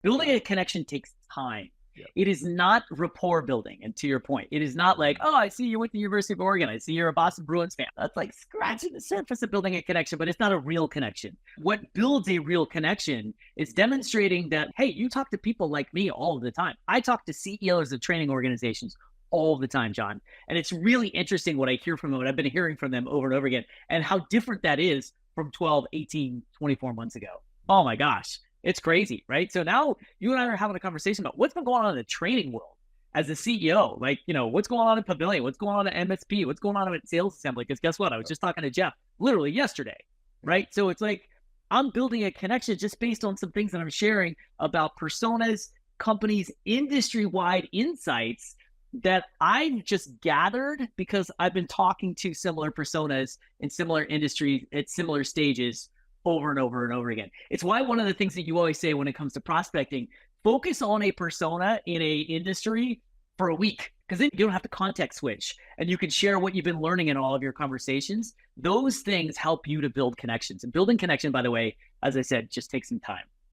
Building a connection takes time. Yeah. It is not rapport building. And to your point, it is not like, oh, I see you went to the University of Oregon. I see you're a Boston Bruins fan. That's like scratching the surface of building a connection, but it's not a real connection. What builds a real connection is demonstrating that, hey, you talk to people like me all the time. I talk to CEOs of training organizations all the time, John. And it's really interesting what I hear from them. And I've been hearing from them over and over again and how different that is from 12, 18, 24 months ago. Oh my gosh. It's crazy, right? So now you and I are having a conversation about what's been going on in the training world as a CEO. Like, what's going on at Pavilion? What's going on at MSP? What's going on at Sales Assembly? Because guess what? I was just talking to Jeff literally yesterday, right? So it's like I'm building a connection just based on some things that I'm sharing about personas, companies, industry-wide insights that I've just gathered because I've been talking to similar personas in similar industries at similar stages over and over and over again. It's why one of the things that you always say when it comes to prospecting, focus on a persona in a industry for a week, because then you don't have to context switch and you can share what you've been learning in all of your conversations. Those things help you to build connections. And building connection, by the way, as I said, just takes some time.